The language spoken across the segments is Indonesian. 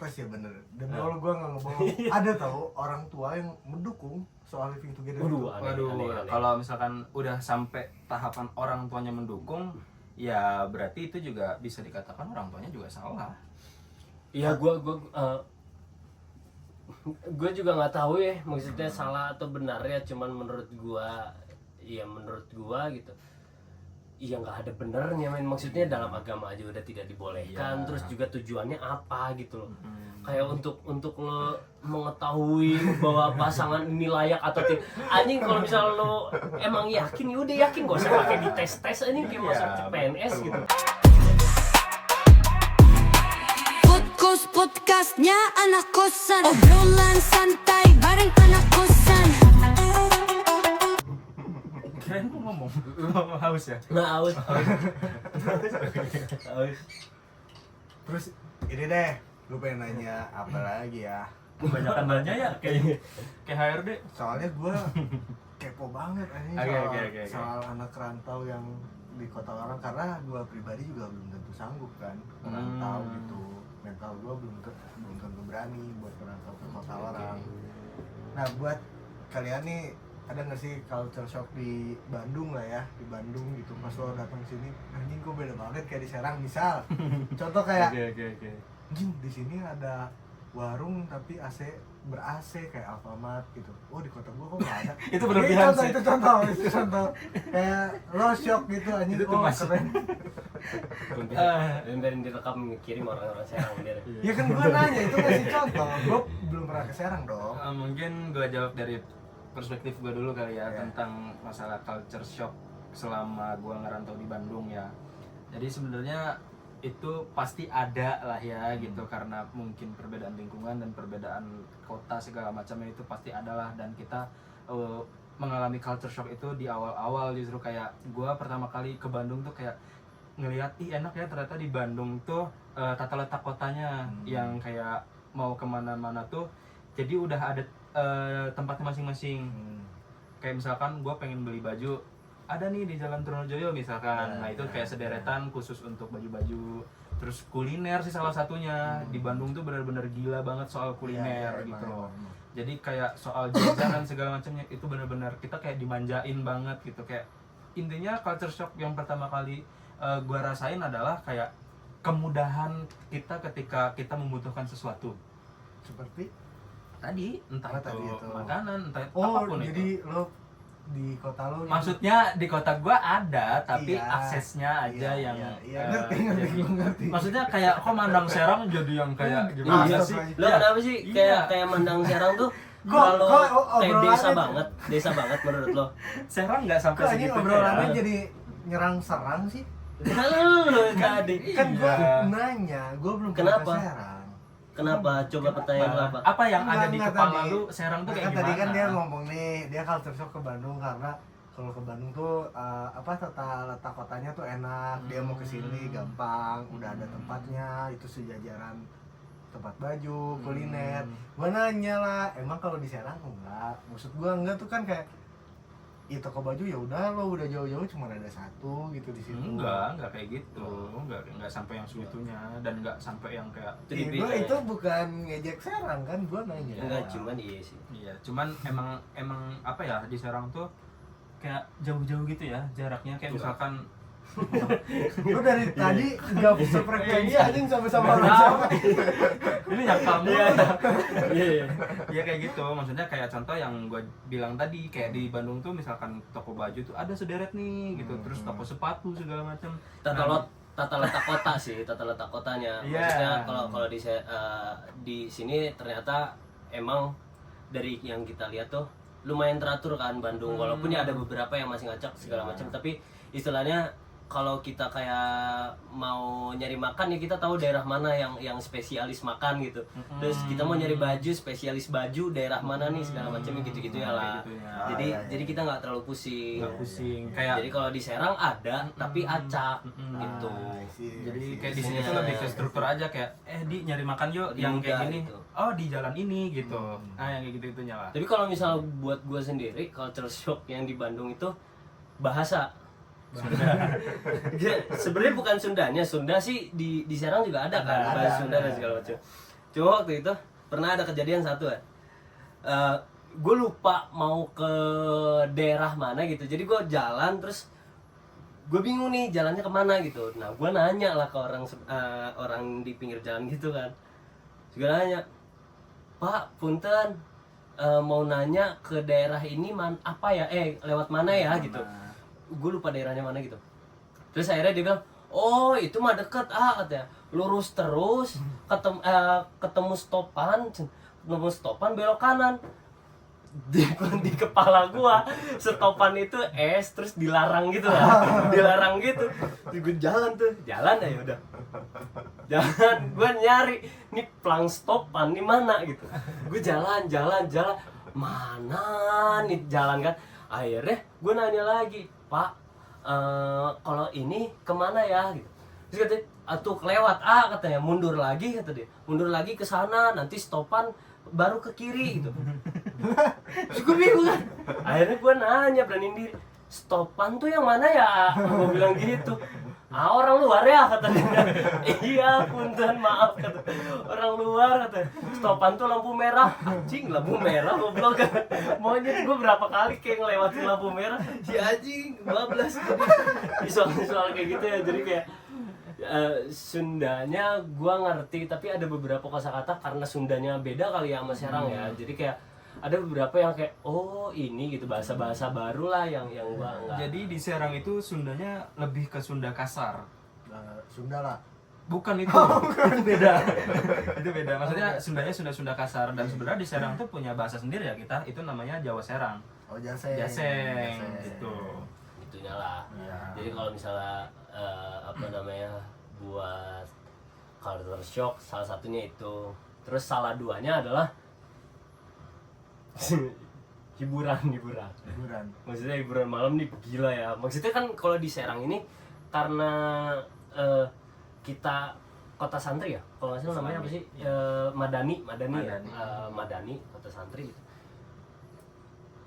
protes ya bener. Demi Allah gue nggak ngebohong. Ada tahu orang tua yang mendukung soal living together itu. Waduh, kalau misalkan udah sampai tahapan orang tuanya mendukung, ya berarti itu juga bisa dikatakan orang tuanya juga salah. Iya, gue juga nggak tahu ya maksudnya salah atau benar ya, cuman menurut gue gitu. Iya, nggak ada benernya men, maksudnya dalam agama aja udah tidak dibolehkan, terus juga tujuannya apa gitu loh. Kayak untuk lo mengetahui bahwa pasangan ini layak atau tidak. Anjing kalau misal lo emang yakin ya udah yakin, gak usah pakai dites anjing kayak masuk CPNS gitu. Podcastnya anak kosan, obrolan santai bareng anak kosan. Kirain lu ngomong haus ya? Nah, haus. Terus ini deh, lu pengen nanya apa lagi ya? Kebanyakan nanya ya kayak HRD. Soalnya gue kepo banget ini soal anak rantau yang di kota orang, karena gue pribadi juga belum tentu sanggup kan merantau gitu. Mental gue belum tentu berani buat merantau ke kota orang. Nah, buat kalian nih ada nggak sih culture shock di Bandung lah ya, di Bandung gitu pas lo datang sini, anjing kok beda banget kayak di Serang misal. Contoh kayak anjing di sini ada warung tapi AC ber-AC kayak Alfamart gitu. Oh, di kota gua kok nggak ada. Itu berlebihan sih. Itu contoh. Kayak lo shock gitu anjing. Itu keren. Biarin direkam ngirim orang-orang Serang dia. Ya kan gua nanya itu kasih contoh. Gua belum pernah ke Serang dong. Mungkin gue jawab dari perspektif gue dulu kali ya, tentang masalah culture shock selama gue ngerantau di Bandung ya. Jadi sebenarnya itu pasti ada lah ya gitu, karena mungkin perbedaan lingkungan dan perbedaan kota segala macamnya itu pasti ada lah. Dan kita mengalami culture shock itu di awal-awal. Justru kayak gue pertama kali ke Bandung tuh kayak ngeliat, enak ya ternyata di Bandung tuh tata letak kotanya yang kayak mau kemana-mana tuh jadi udah ada tempatnya masing-masing. Kayak misalkan gue pengen beli baju, ada nih di Jalan Trunojoyo misalkan. Nah itu kayak sederetan khusus untuk baju-baju. Terus kuliner sih salah satunya. Di Bandung tuh benar-benar gila banget soal kuliner gitu loh. Jadi kayak soal jajanan segala macamnya itu benar-benar kita kayak dimanjain banget gitu. Kayak intinya culture shock yang pertama kali gue rasain adalah kayak kemudahan kita ketika kita membutuhkan sesuatu. Seperti tadi entah itu makanan, entah apapun itu. Jadi lo di kota lo maksudnya di kota gua ada tapi aksesnya aja yang ngerti. Maksudnya kayak kok mandang Serang jadi yang kayak gimana sih? Lo kenapa sih kayak mandang Serang tuh kalau kayak desa banget menurut lo? Serang nggak sampai segitu. Obrolannya jadi nyerang serang sih. Halo tadi. Kan gua nanya, gua belum pernah ke Serang. Kenapa? Coba pertanyaan lo apa? Apa yang ada di kepala lu Serang tuh kayak gimana? Tadi kan dia ngomong nih, dia culture shock ke Bandung karena kalau ke Bandung tuh tata letak kotanya tuh enak, dia mau ke sini gampang, udah ada tempatnya, itu sejajaran tempat baju, kuliner. Gua nanya lah, emang kalau di Serang enggak? Maksud gua enggak tuh kan kayak toko baju ya udah lo udah jauh-jauh cuma ada satu gitu di situ. Enggak kayak gitu. Enggak sampai yang segitunya dan enggak sampai yang kayak gua itu bukan ngejek Serang kan, gua nanya. Enggak, cuman iya sih. Iya, cuman emang apa ya, di Serang tuh kayak jauh-jauh gitu ya jaraknya, kayak misalkan lu dari tadi nggak sefrekuensi anjing sama-sama orang sama. Ini yang kamu. Iya. Iya kayak gitu. Maksudnya kayak contoh yang gue bilang tadi, kayak di Bandung tuh misalkan toko baju tuh ada sederet nih gitu, terus toko sepatu segala macam. Tata letak kota sih, tata letak kotanya. Maksudnya kalau di sini ternyata emang dari yang kita lihat tuh lumayan teratur kan Bandung, walaupun ya ada beberapa yang masih ngacak segala macam, tapi istilahnya kalau kita kayak mau nyari makan ya kita tahu daerah mana yang spesialis makan gitu. Terus kita mau nyari baju, spesialis baju daerah mana nih segala macam gitu-gitu ya lah. Jadi kita nggak terlalu pusing. Kayak jadi kalau di Serang ada tapi acak gitu. Jadi kayak di sini tuh lebih ke struktur aja, kayak di nyari makan yuk yang kayak gini. Gitu. Oh, di jalan ini gitu. Nah, yang kayak gitu-gitunya lah. Tapi kalau misal buat gue sendiri culture shock yang di Bandung itu bahasa. Sebenarnya bukan Sundanya, Sunda sih di Serang juga ada kan, bahasa Sunda dan segala macam. Cuma waktu itu pernah ada kejadian satu ya. Gue lupa mau ke daerah mana gitu. Jadi gue jalan terus gue bingung nih jalannya kemana gitu. Nah gue nanya lah ke orang di pinggir jalan gitu kan. Gue nanya, Pak, punten, mau nanya ke daerah ini apa ya? Lewat mana ya gitu. Gue lupa daerahnya mana gitu. Terus akhirnya dia bilang, oh itu mah deket katanya. Lurus terus ketemu stopan belok kanan. Di kepala gua stopan itu terus dilarang gitu lah. Dilarang gitu. Terus gue jalan ya udah. Jalan, gua nyari nih plang stopan di mana gitu. Gue jalan. Mana nih jalan kan? Akhirnya gue nanya lagi, Pak, kalau ini kemana ya gitu. Terus katanya, atuh kelewat katanya, mundur lagi kata dia. Mundur lagi ke sana, nanti stopan baru ke kiri gitu. Terus gue bingung kan. Akhirnya gue nanya beraniin diri, stopan tuh yang mana ya? Gue bilang gitu. Orang luar ya katanya. Iya punten maaf kata. Orang luar kata. Stopan tuh lampu merah. Anjing lampu merah goblok kan. Maunya gue berapa kali kayak ngelewatin lampu merah. Si anjing 15. Jadi soal kayak gitu ya. Jadi kayak Sundanya gua ngerti, tapi ada beberapa kosakata karena Sundanya beda kali ya sama Serang ya. Jadi kayak ada beberapa yang kayak oh ini gitu, bahasa-bahasa baru lah yang gua enggak. Jadi di Serang itu Sundanya lebih ke Sunda kasar. Sunda lah. Bukan itu. Itu beda. Itu beda. Maksudnya Sundanya Sunda kasar, dan sebenarnya di Serang tuh punya bahasa sendiri ya kita. Itu namanya Jawa Serang. Oh, Jaseng. Gitu. Itunya lah. Ya. Jadi kalau misalnya buat culture shock salah satunya itu. Terus salah duanya adalah hiburan. Maksudnya hiburan malam nih gila ya. Maksudnya kan kalau di Serang ini karena kita kota santri ya. Kalau nggak salah namanya apa sih? Madani. Madani kota santri gitu.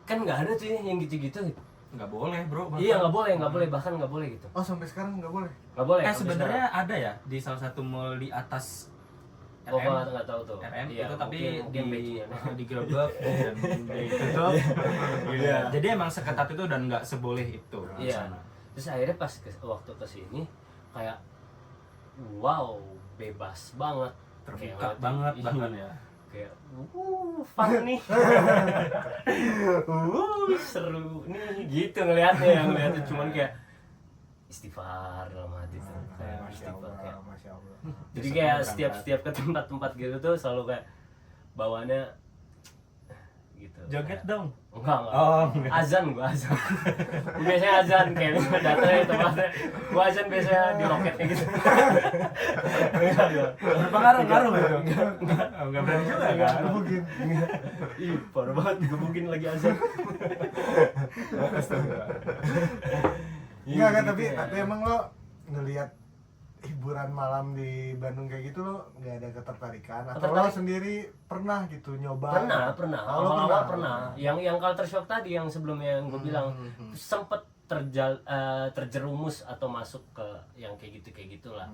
Kan nggak ada tuh yang gitu-gitu gitu. Nggak boleh bro. Iya nggak boleh, bahkan nggak boleh gitu. Oh, sampai sekarang nggak boleh? Nggak boleh. Sebenarnya ada ya di salah satu mall di atas Oh, nggak tahu tuh. RM Iya, itu, tapi mungkin batchnya. digerebek dan ditutup. Iya. Jadi emang seketat itu dan nggak seboleh itu. Iya. Terus akhirnya pas waktu kesini kayak wow, bebas banget, Terbuka kayak banget iya. bahkan ya. Kayak fun nih. Seru nih gitu ngelihatnya cuman kayak istighfar dalam hati tuh. Kayak istighfar kayak. Masya Allah. Jadi kayak setiap ke tempat-tempat gitu tuh selalu kayak bawaannya gitu. Joget dong. Enggak. Oh, Azan gua azan. Biasanya azan kayak datanya tempatnya. Gua azan biasanya di roketnya gitu. Berpengaruh itu. Enggak berani juga kan. Mungkin. Ih, parah banget digebukin lagi azan. Enggak kan, tapi Gitu ya. emang lo ngelihat hiburan malam di Bandung kayak gitu lo nggak ada ketertarikan atau lo sendiri pernah gitu nyoba? Pernah. Oh, lo Awal-awal pernah. Yang culture shock tadi yang sebelumnya yang gue bilang sempet terjerumus atau masuk ke yang kayak gitulah.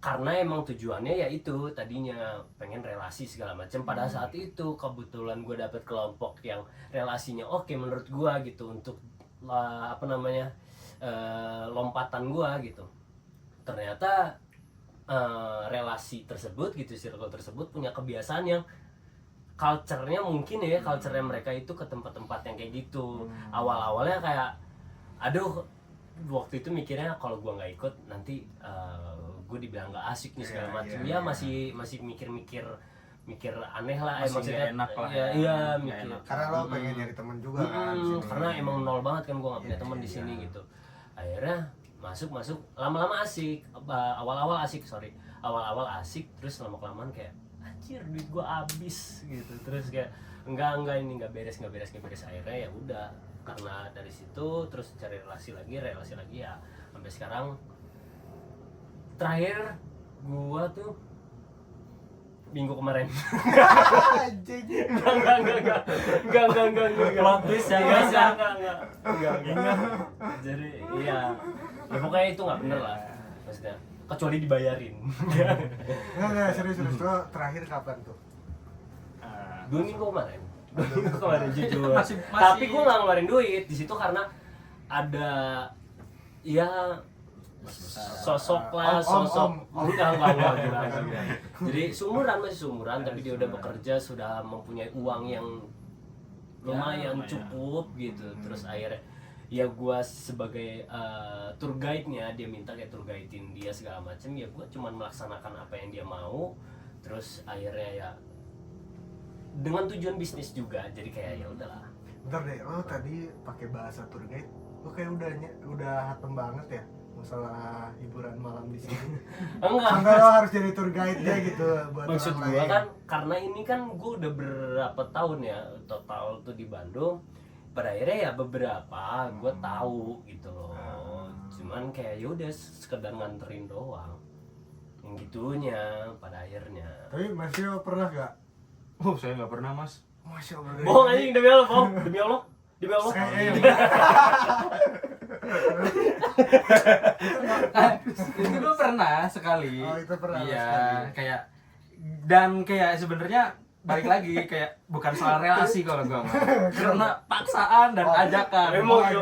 Karena emang tujuannya ya itu tadinya pengen relasi segala macam. Pada saat itu kebetulan gue dapet kelompok yang relasinya oke menurut gue gitu untuk lompatan gue gitu. Ternyata relasi tersebut gitu, circle tersebut punya kebiasaan yang culture-nya mungkin ya, culture-nya mereka itu ke tempat-tempat yang kayak gitu. Awal-awalnya kayak aduh, waktu itu mikirnya kalau gua nggak ikut nanti gue dibilang nggak asik nih segala macam. Ya masih mikir aneh lah, Masih maksudnya enak lah ya, ya. iya Nggak mikir. enak. Karena lo pengen nyari temen juga kan. di sini. Karena emang nol banget kan, gue gak punya teman di Iya. sini gitu. Akhirnya masuk lama-lama asik. Awal-awal asik terus lama kelamaan kayak anjir duit gue habis gitu. Terus kayak enggak ini enggak beres. Akhirnya ya udah, karena dari situ terus cari relasi lagi ya sampai sekarang. Terakhir gua tuh minggu kemarin. Anjing. Enggak. Plot twist ya guys ya. Enggak. Jadi iya. Ya pokoknya itu enggak bener lah. Maksudnya kecuali dibayarin. Enggak serius tuh terakhir kapan tuh? 2 minggu kemarin. 2 minggu kemarin jujur. Masih- Tapi gue nggak ngeluarin duit di situ karena ada ya sosok lah, sosok enggak gila. Jadi masih seumuran tapi dia udah bekerja, sudah mempunyai uang yang lumayan cukup gitu. Terus akhirnya ya gue sebagai tour guide-nya, dia minta kayak tour guide-in dia segala macam, ya gue cuman melaksanakan apa yang dia mau. Terus akhirnya ya dengan tujuan bisnis juga, jadi kayak ya udahlah. Bentar deh, lo tadi pakai bahasa tour guide, lo kayak udah hatem banget ya masalah hiburan malam di sini. Sampai lo harus jadi tour guide ya gitu buat Maksud orang gua lain. kan karena ini kan gua udah berapa tahun ya total tuh di Bandung. Pada akhirnya ya beberapa gua tahu gitu loh. Cuman kayak ya udah sekedar nganterin doang. Yang gitunya pada akhirnya. Tapi Mas Yo pernah gak? Oh, saya nggak pernah, Mas. Masya Allah. Bohong anjing, demi Allah, bohong. Demi Allah. Demi Allah. Itu gue pernah sekali. Oh, itu pernah Iya, sekali. kayak sebenarnya balik lagi kayak bukan soal relasi kalau gue mah. Karena paksaan dan ajakan. Emang ya.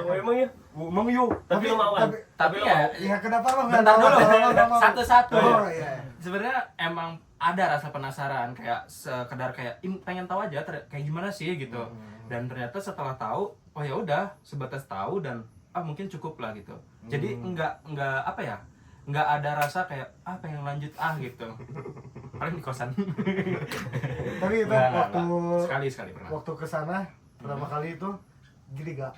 Emang yuk. Tapi lo mau. Tapi lo ya, mau. Ya kenapa lo nggak bentar tahu? dulu. Lo mau? Satu-satu. Oh iya. Sebenarnya emang ada rasa penasaran, kayak sekedar kayak pengen tahu aja kayak gimana sih gitu. Dan ternyata setelah tahu, oh ya udah, sebatas tahu dan mungkin cukup lah gitu. Jadi enggak apa ya? Enggak ada rasa kayak pengen lanjut gitu. Paling di kosan. Tapi itu Enggak. waktu Sekali pernah. waktu kesana pertama kali itu gini gak?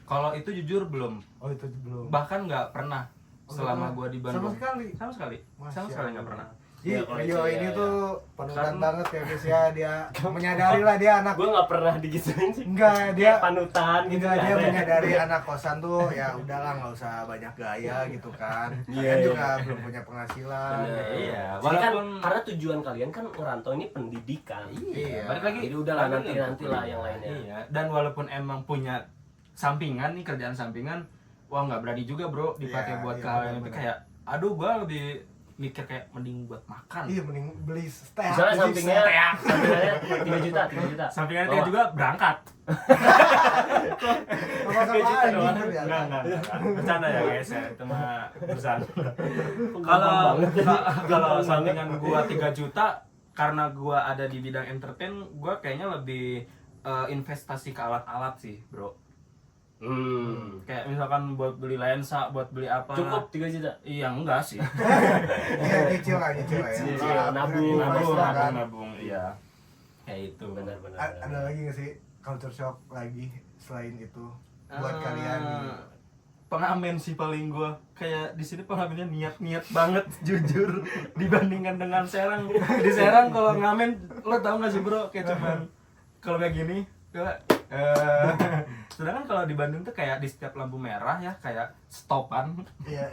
Kalau itu jujur belum. Oh itu belum. Bahkan nggak pernah selama nggak gua di pernah? Bandung. Sama sekali? Sama sekali nggak pernah. Iya, Ya, Rio koleksi, ini ya, tuh panutan Karena- banget ya guys ya, dia menyadari lah dia anak Gue nggak pernah digituin sih. enggak dia Panutan gitu. enggak dia nggak ada. menyadari anak kosan tuh ya udahlah nggak usah banyak gaya gitu kan. Iya, Kalian iya. juga belum punya penghasilan. Bener. Iya, Jadi kan walaupun- karena tujuan kalian kan merantau ini pendidikan. Iya. Balik lagi. Jadi udahlah, balik lagi nanti untuk lah kuliah. yang lainnya. Iya. Dan walaupun emang punya sampingan nih, kerjaan sampingan, wah nggak berani juga bro dipakai Iya, buat iya, kalian itu benar-benar. kayak, aduh gua lebih mikir kayak mending buat makan. Iya mending beli steak. Misalnya beli sampingnya steak. sampingannya 3 juta, 3 juta. Sampingan Bawa. dia juga berangkat. Sama-sama anjing ternyata. Enggak. Bercanda ya guys ya, itu mah bercanda. Gampang banget. Kalau sampingan gua 3 juta karena gua ada di bidang entertain, gua kayaknya lebih investasi ke alat-alat sih, bro. Kayak misalkan buat beli lensa, buat beli apa. Cukup 3 juta. Iya, enggak sih. Iya nyicil lah ya. Nyicil, Lah, nabung, invest lah kan. nabung, iya. Kayak itu. Benar-benar. Ada lagi nggak sih culture shock lagi selain itu buat Ah, kalian? pengamen sih paling gua kayak di sini pengamennya niat banget jujur dibandingkan dengan Serang. Di Serang kalau ngamen lo tau gak sih bro, kayak cuman kalau kayak gini kayak sedangkan kalau di Bandung tuh kayak di setiap lampu merah ya kayak stopan. Iya.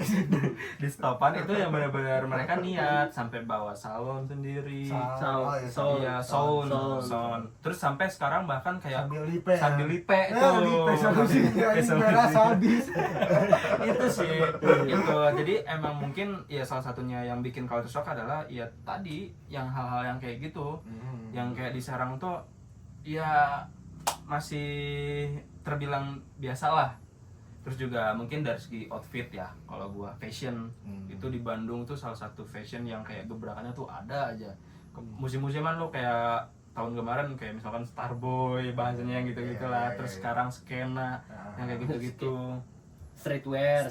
Di stopan itu yang benar-benar mereka niat sampai bawa salon sendiri. Oh, iya, Iya, sound. Terus sampai sekarang bahkan kayak sambil lipe itu. lipe solusinya ini merah habis. Itu sih itu. Jadi emang mungkin ya salah satunya yang bikin culture shock adalah ya tadi yang hal-hal yang kayak gitu. Yang kayak di Serang tuh ya masih terbilang biasa lah. Terus juga mungkin dari segi outfit ya, kalau gua fashion itu di Bandung tuh salah satu fashion yang kayak gebrakannya tuh ada aja. Musim-musiman lo kayak tahun kemarin kayak misalkan Starboy bahasanya yang gitu-gitu lah. Terus sekarang skena yang kayak gitu-gitu. Streetwear.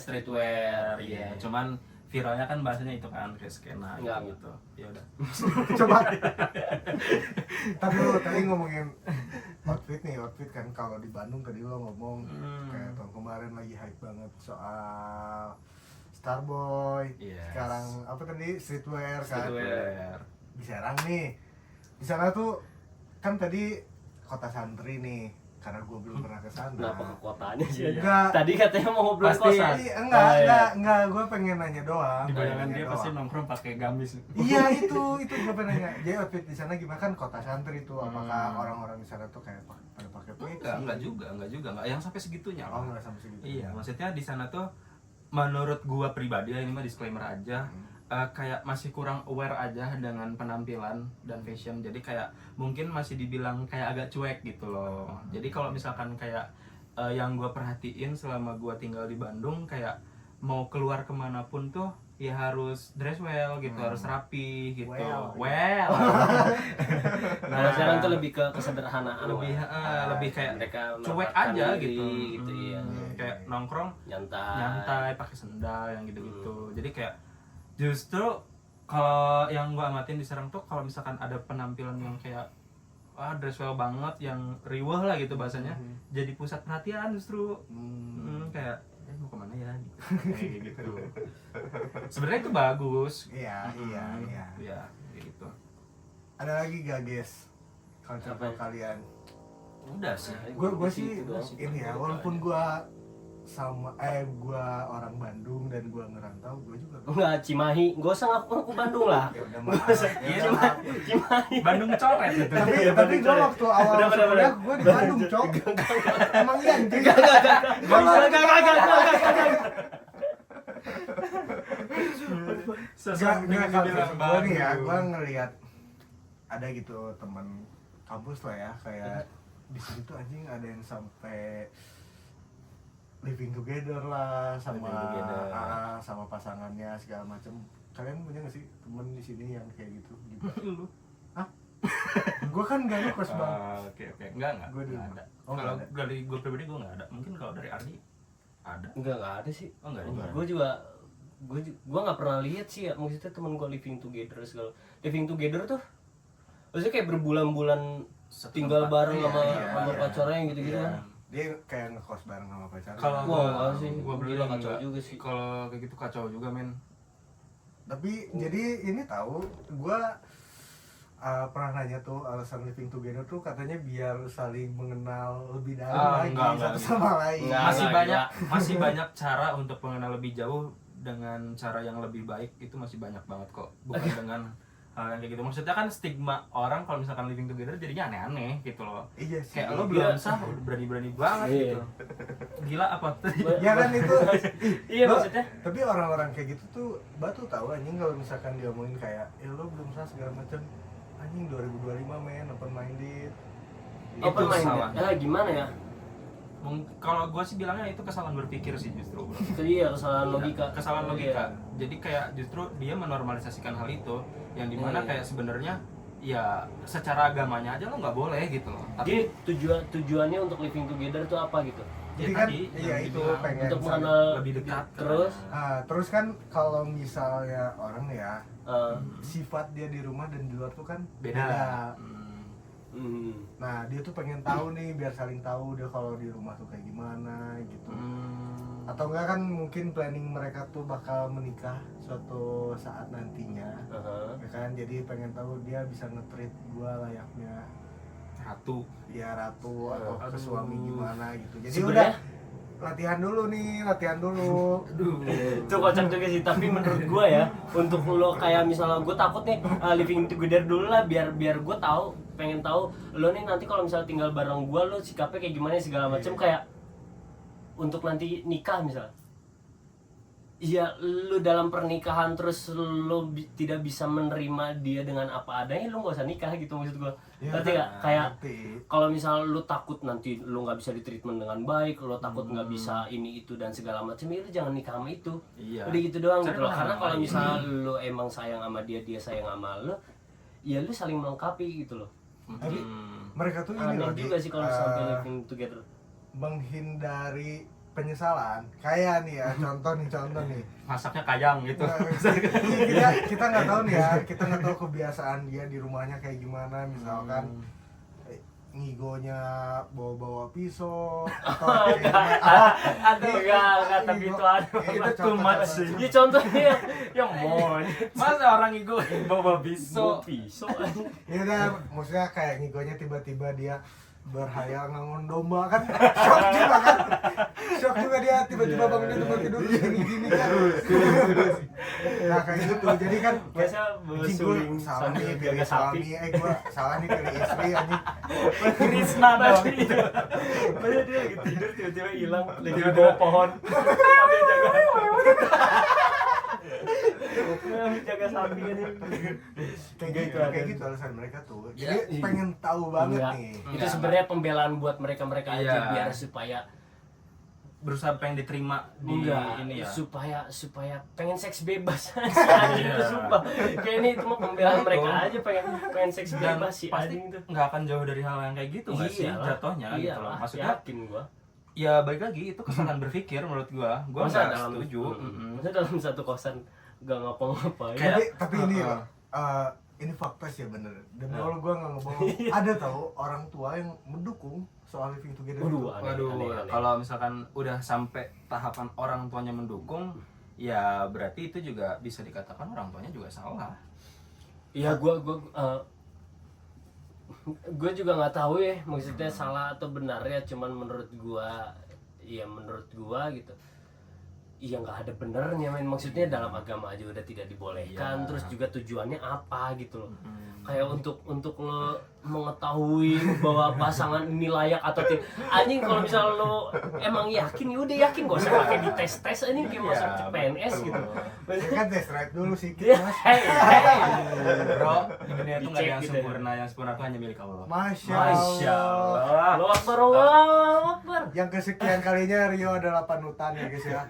Iya, cuman viralnya kan bahasanya itu kan kayak skena Enggak. gitu. Ya udah. Coba. Tadi ngomongin outfit kan kalau di Bandung tadi lo ngomong kayak tahun kemarin lagi hype banget soal Starboy. Yes. Sekarang apa tadi streetwear kan. Streetwear. Di Serang nih. Di sana tuh kan tadi kota santri nih. Karena gue belum pernah ke sana. Kenapa ke kotanya sih? Enggak. Tadi katanya mau ngobrol Pasti. kosan. Iya, Oh, iya. enggak, gue pengen nanya doang. Di bayangan Nanya dia doang. pasti nongkrong pakai gamis. Iya itu gue pengen nanya. Jadi outfit di sana gimana kan kota santri tuh? Apakah orang-orang di sana tuh kayak pada pakai peci? Enggak juga, enggak yang sampai segitunya. Oh lah. enggak sampai segitu. Iya, maksudnya di sana tuh menurut gua pribadi ya, ini mah disclaimer aja, kayak masih kurang aware aja dengan penampilan dan fashion. Jadi kayak mungkin masih dibilang kayak agak cuek gitu loh. Jadi kalau misalkan kayak yang gua perhatiin selama gua tinggal di Bandung, kayak mau keluar kemanapun tuh ya harus dress well gitu, harus rapi gitu. Well. Nah, sekarang tuh lebih ke kesederhanaan, lebih kayak mereka cuek menempatkan aja diri, gitu. ya. Kayak nongkrong Nyantai. pakai sendal yang gitu-gitu. Jadi kayak justru kalau yang gua amatin di Serang tuh kalau misalkan ada penampilan yang kayak dress well banget, yang riweh lah gitu bahasanya, jadi pusat perhatian justru. Kayak mau kemana ya gitu. Kayak gitu. Sebenarnya itu bagus. Iya. Ya, gitu. Ada lagi gak guys konsep Apa? kalian? Udah sih. Gue sih Gitu doang. ini ya, walaupun gue orang Bandung dan gue ngerantau, gue juga Enggak, Cimahi, gak usah ngaku Bandung lah. ya udah maaf. Iya, Cimahi. Bandung coret gitu. Tapi gue waktu awal Bener. kuliah gue di Bandung, Cok. Emang iya anjing. Gak kalau gue nih ya, gue ngelihat ada gitu teman kampus lah ya, kayak di sini tuh anjing ada yang sampai living together lah sama Living together. sama pasangannya segala macem. Kalian punya gak sih temen di sini yang kayak gitu? Lu. Gue kan gak ngekos bang. Oke. Enggak. Gua di Nggak rumah. ada. Oh, Kalau nggak ada. dari gue pribadi gue nggak ada. Mungkin kalau dari Ardi ada. Enggak ada sih. Oh, nggak ada. Gue nggak pernah lihat sih ya, maksudnya temen gue living together segala. Living together tuh maksudnya kayak berbulan-bulan Satu tinggal tempat. bareng Iya, sama iya. pacarnya yang gitu-gitu Iya. kan. Dia kayak ngekos bareng sama pacarnya. Kalau Wah, enggak sih. gue Gila, kacau juga sih. Kalau kayak gitu kacau juga men. Tapi jadi ini tahu gue pernah nanya tuh alasan living together tuh katanya biar saling mengenal lebih dalam lagi enggak. satu sama lain. Enggak. Masih banyak cara untuk mengenal lebih jauh dengan cara yang lebih baik, itu masih banyak banget kok. Bukan dengan hal yang kayak gitu. Maksudnya kan stigma orang kalau misalkan living together jadinya aneh-aneh gitu loh. Iya sih. Kayak lo belum sah udah berani-berani banget Iya. gitu. Gila apa tadi? Ya kan itu. Iya, Lo- maksudnya Tapi orang-orang kayak gitu tuh batu tahu anjing kalau misalkan dia ngomongin kayak lo belum sah segala macam. Anjing 2025 men open minded. open minded. salah. Gimana ya? Kalau gue sih bilangnya itu kesalahan berpikir sih justru. Iya, kesalahan logika. Kesalahan logika. Iya. Jadi kayak justru dia menormalisasikan hal itu yang dimana Iya. kayak sebenarnya ya secara agamanya aja lo nggak boleh gitu loh. Jadi Tapi tujuannya untuk living together itu apa gitu? Jadi ya kan tadi iya yang itu dibilang, pengen Untuk saling- mengenal lebih dekat terus Terus kan kalau misalnya orang ya eh, sifat dia di rumah dan di luar tuh kan beda. Nah dia tuh pengen tahu nih biar saling tahu dia kalau di rumah tuh kayak gimana gitu. Atau enggak kan mungkin planning mereka tuh bakal menikah suatu saat nantinya. Ya kan jadi pengen tahu dia bisa nge-treat gua layaknya Ratu. ya ratu atau ke Aduh. suami gimana gitu. Jadi Sebenarnya- udah latihan dulu. Aduh. itu kocak juga sih, tapi menurut gua ya untuk lo kayak misalnya gue takut nih living together dulu lah biar gue pengen tahu lo nih nanti kalau misalnya tinggal bareng gua lo sikapnya kayak gimana segala macam, kayak untuk nanti nikah misalnya. Iya, lu dalam pernikahan terus lu tidak bisa menerima dia dengan apa adanya, lu gak usah nikah gitu maksud gua. Ngerti gak? Kayak kalau misal lu takut nanti lu nggak bisa ditreatment dengan baik, lu takut nggak bisa ini itu dan segala macam, ya lu jangan nikah sama itu. Iya. Udah gitu doang Cari gitu loh. pasangan Karena kalau lain. misal lu emang sayang sama dia, dia sayang sama lu, ya lu saling melengkapi gitu loh. Tapi mereka tuh ini Aneh loh juga sih kalau sampai living together. menghindari penyesalan. Kayak nih ya contoh nih. Masaknya kayang gitu. Kita nggak tahu nih ya, kita nggak tahu kebiasaan dia di rumahnya kayak gimana, misalkan ngigonya bawa pisau atau Enggak, tapi itu aduh. itu too much sih. Ini contohnya yang monyet. Masa orang itu bawa pisau? Pisau. ya udah maksudnya kayak ngigonya tiba-tiba dia berhayal ngangon domba kan shock juga dia tiba-tiba bangun di tempat tidur gini kan. Nah kayak gitu jadi kan biasa anjing gua bersuling salah sambil nih jaga pilih sapi. suami gua salah nih pilih istri anjing. Krisna dong. Padahal dia lagi tidur tiba-tiba hilang lagi di bawah pohon sambil jaga jaga sapi kan kayak gitu alasan mereka tuh. Ya, Jadi pengen tahu banget Enggak. nih. Itu sebenarnya pembelaan buat mereka-mereka aja Iya. biar supaya Berusaha pengen diterima di enggak ini ya. supaya pengen seks bebas si anjing itu sumpah. Kayak ini itu mah pembelaan Nah, mereka itu. aja pengen seks Dan bebas si pasti anjing itu. nggak akan jauh dari hal yang kayak gitu nggak sih Iyalah. jatuhnya gitu loh. Iyalah, Maksudnya yakin gua. ya balik lagi itu kesalahan berpikir menurut gua Masa nggak setuju. Masa dalam satu kosan gak ngapa-ngapain. Kayak- Tapi ini ini fakta sih ya bener. Demi Allah gue nggak ngebohong. Ada tahu orang tua yang mendukung soal living together. Waduh, itu. Waduh, aneh. kalau misalkan udah sampai tahapan orang tuanya mendukung, ya berarti itu juga bisa dikatakan orang tuanya juga salah. Iya, gue juga nggak tahu ya maksudnya salah atau benarnya, cuman menurut gua gitu. Iya nggak ada benernya men, maksudnya dalam agama aja udah tidak dibolehkan. Iya. Terus juga tujuannya apa gitu loh. Kayak untuk lo mengetahui bahwa pasangan ini layak atau tidak. Anjing kalau misal lo emang yakin ya udah yakin, gak usah pakai dites anjing kayak masuk Iya, PNS gitu. Ya kan test drive dulu sih Iya, mas. hey. Bro, di dunia itu nggak ada yang Dicek gitu ya. sempurna, yang sempurna itu hanya milik Allah. Masya Masya Allah. Allah. Allahu Akbar, Allahu Akbar. Yang kesekian kalinya Rio adalah panutan ya guys ya.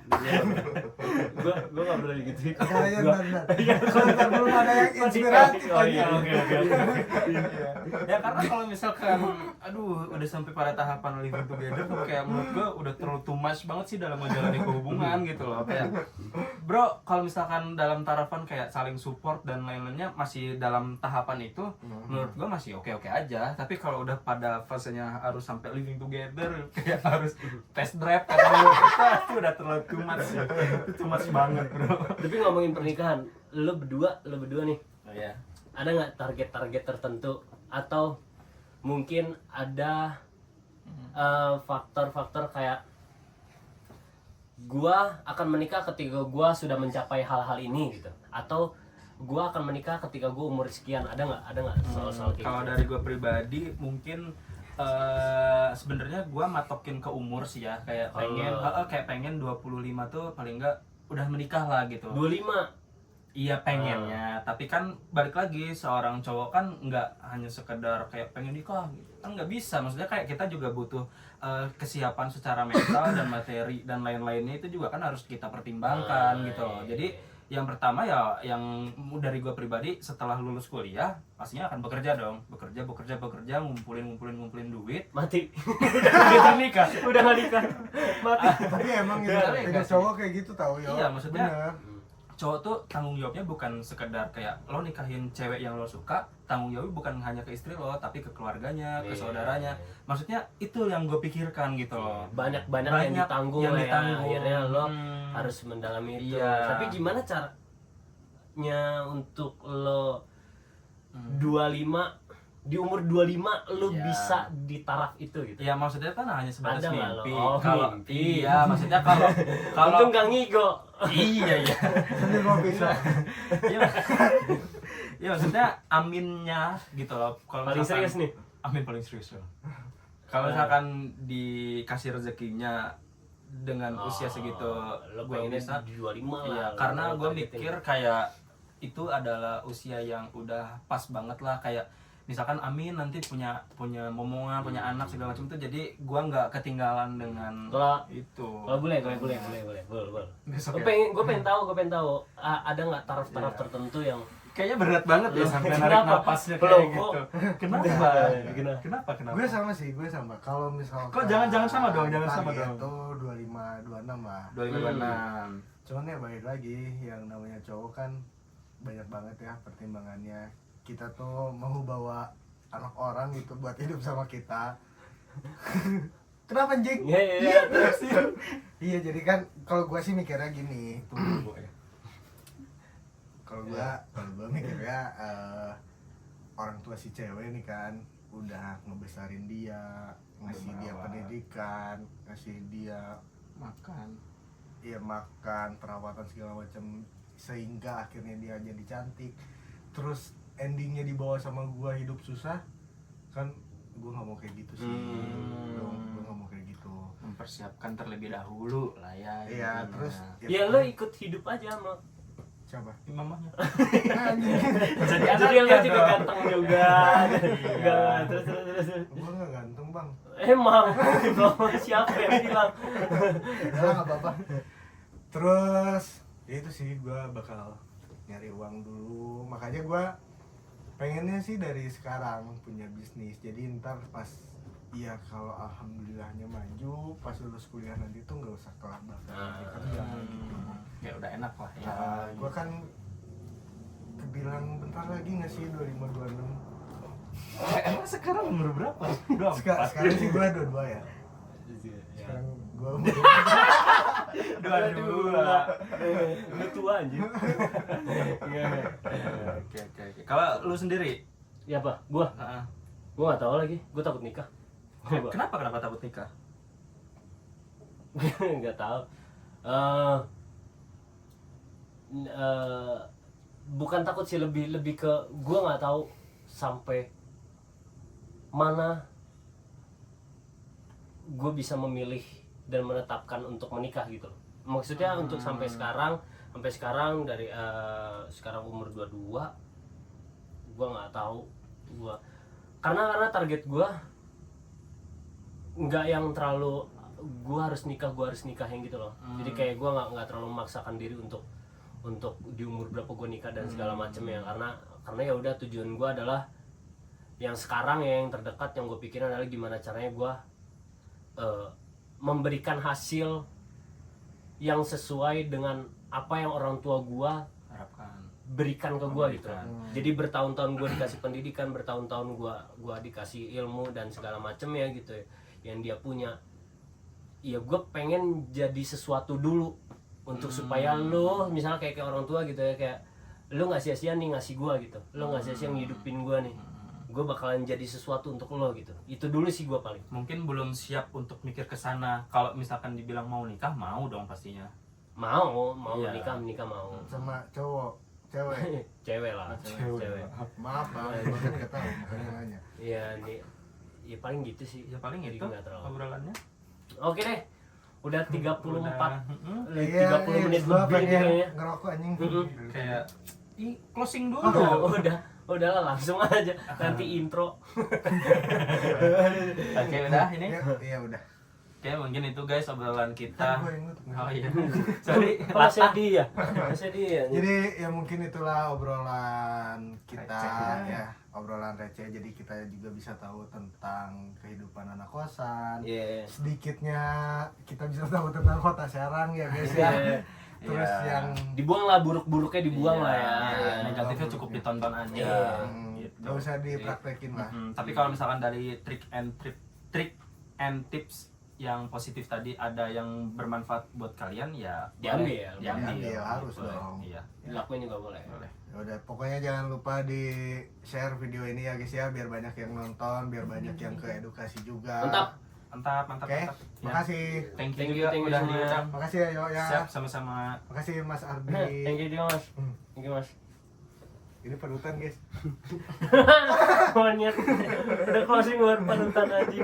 Gua nggak berani gitu. Kayaknya benar. Kalau ntar belum ada yang inspiratif Oh iya, lagi. oke. Ya karena kalau misalkan aduh udah sampai pada tahapan living together tuh kayak menurut gue udah terlalu too much banget sih dalam menjalani hubungan gitu loh. Kayak bro, kalau misalkan dalam tarafan kayak saling support dan lain-lainnya masih dalam tahapan itu menurut gue masih oke-oke aja. Tapi kalau udah pada fasenya harus sampai living together kayak harus test drive kata lu, itu udah terlalu too much sih. Itu too much banget bro. Tapi ngomongin pernikahan, lo berdua nih, Oh, ya. ada nggak target-target tertentu atau mungkin ada faktor-faktor kayak gua akan menikah ketika gua sudah mencapai hal-hal ini gitu, atau gua akan menikah ketika gua umur sekian, ada nggak soal-soal kayak Kalau gitu? dari gue pribadi mungkin sebenarnya gue matokin ke umur sih ya, kayak pengen 25 tuh paling enggak udah menikah lah gitu. 25. Iya pengennya, tapi kan balik lagi seorang cowok kan nggak hanya sekedar kayak pengen nikah gitu. Kan nggak bisa, maksudnya kayak kita juga butuh kesiapan secara mental dan materi dan lain-lainnya itu juga kan harus kita pertimbangkan gitu loh. Jadi yang pertama ya yang dari gue pribadi setelah lulus kuliah pastinya akan bekerja dong, bekerja ngumpulin duit, Mati. gitu nikah. Udah nggak nikah. Mati. Tapi emang Bener, gitu, ya, punya sih? cowok kayak gitu tau ya. Iya, maksudnya Bener. cowok tuh tanggung jawabnya bukan sekedar kayak lo nikahin cewek yang lo suka, tanggung jawabnya bukan hanya ke istri lo tapi ke keluarganya, ke saudaranya. Maksudnya itu yang gue pikirkan gitu loh. Banyak yang ditanggung yang lah ya. ditanggung. Akhirnya lo harus mendalami itu. Iya. Tapi gimana caranya untuk lo 25 di umur 25 lo Iya. bisa di taraf itu gitu. Ya maksudnya kan hanya sebatas Ada nggak lo? mimpi. Oh, Kalau mimpi. iya maksudnya kalau Untung gak ngigo. iya. Tapi gua bisa. Iya. Iya maksudnya aminnya gitu loh. Kalau Paling misalkan- serius nih. Amin paling serius loh. Kalau misalkan dikasih rezekinya dengan usia segitu lo gue pengennya bisa di 25 iya, lah. karena lo gue targetin. mikir kayak itu adalah usia yang udah pas banget lah, kayak misalkan Amin nanti punya momongan, punya anak segala macam itu, jadi gue nggak ketinggalan dengan Kalau- itu. Kalau boleh. Besok Gue pengen tahu ada nggak taraf-taraf tertentu yang Kayaknya berat banget ya sampai narik Kenapa? napasnya Belum, kayak gitu. Kenapa? Kenapa? Kenapa? Gue sama. Kalau misalkan Kok jangan sama dong, jangan sama target dong. tuh 25 26 lah. 2026. Cuman ya balik lagi yang namanya cowok kan banyak banget ya pertimbangannya. Kita tuh mau bawa anak orang gitu buat hidup sama kita. Kenapa anjing? Iya. Iya jadi kan kalau gua sih mikirnya gini. Kalau gua mikirnya orang tua si cewek nih kan udah ngebesarin dia, ngasih dia Merawat. pendidikan, ngasih dia makan. ya makan, perawatan segala macam, sehingga akhirnya dia jadi cantik. Terus endingnya dibawa sama gua hidup susah, kan gua nggak mau kayak gitu sih. Gua nggak mau kayak gitu. Mempersiapkan terlebih dahulu lah ya. Iya, intinya. terus Ya lo ikut hidup aja sama. siapa? mamahnya. Jadi lo juga ganteng juga. Enggak, terus. Gua nggak ganteng bang. Emang siapa yang bilang? Udah nggak apa-apa. Terus ya itu sih, gua bakal nyari uang dulu. Makanya gua pengennya sih dari sekarang punya bisnis. Jadi ntar pas ya kalau alhamdulillahnya maju, pas lulus kuliah nanti tuh nggak usah kelar bakal kerja gitu. Ya udah enak lah ya. Gua kan kebilang bentar lagi nggak sih 2526. Emang sekarang umur berapa? Sekarang sih gua 22 ya. Sekarang gua umur 22. Lu tua anjir. Oke. Kalau lu sendiri? Ya apa? Gua nggak tahu lagi. Gua takut nikah. Kenapa takut nikah? Nggak tahu. Bukan takut sih, lebih ke gua nggak tahu sampai mana gue bisa memilih dan menetapkan untuk menikah gitu loh. Maksudnya untuk sampai sekarang dari sekarang umur 22 gue nggak tahu gue karena target gue nggak yang terlalu gue harus nikah yang gitu loh. Jadi kayak gue nggak terlalu memaksakan diri untuk di umur berapa gue nikah dan segala macem ya, karena ya udah tujuan gue adalah yang sekarang ya, yang terdekat, yang gue pikirin adalah gimana caranya gue memberikan hasil yang sesuai dengan apa yang orang tua gue Harapkan. berikan ke gue gitu. Jadi bertahun-tahun gue dikasih pendidikan, bertahun-tahun gue dikasih ilmu dan segala macem ya gitu ya, yang dia punya. Ya gue pengen jadi sesuatu dulu untuk supaya lo misalnya kayak orang tua gitu ya, kayak lo nggak sia-sia nih ngasih gue gitu, lo nggak sia-sia ngidupin gue nih, gue bakalan jadi sesuatu untuk lo gitu. Itu dulu sih gue paling. Mungkin belum siap untuk mikir ke sana. Kalau misalkan dibilang mau nikah, mau dong pastinya. Mau Iya. nikah mau. sama cowok, cewek. Cewek lah, cewek. Maaf bang, gua kan nggak tahu makanya nanya. Iya nih, ya paling gitu sih. Ya paling Jadi itu nggak terlalu. obrolannya. Oke deh, udah 34 Iya, 30 menit gua lebih nih pengen kayaknya. ngerokok anjing. Kayak closing dulu. Udahlah langsung aja nanti intro. Oke, udah ini. Iya udah. Oke, mungkin itu guys obrolan kita. Gua yang nutup. Oh iya. Sorry. Kalau sedih ya, sedih ya. Jadi ya mungkin itulah obrolan kita Receh. ya, obrolan receh. Jadi kita juga bisa tahu tentang kehidupan anak kosan. Iya. Sedikitnya kita bisa tahu tentang kota Serang ya guys ya. Iya. Terus Iya. yang Dibuang lah buruk-buruknya, dibuang lah ya. Iya, negatifnya cukup ditonton aja. Iya. Gitu. nggak usah dipraktekin lah. Tapi kalau misalkan dari trick and tips yang positif tadi ada yang bermanfaat buat kalian ya Diambil. Diambil, harus dong. Iya. Dilakuin juga boleh. Boleh. Ya udah, pokoknya jangan lupa di share video ini ya guys ya, biar banyak yang nonton, biar banyak yang keedukasi juga. Mantap. Mantap. Oke, Ya. makasih. Thank Thank you you, juga thank you udah semua. diundang. Makasih ya Yo ya. Siap, sama-sama. Makasih Mas Ardi. Thank you juga mas. Thank you mas. Ini panutan guys. Monyet. Udah closing buat panutan aja.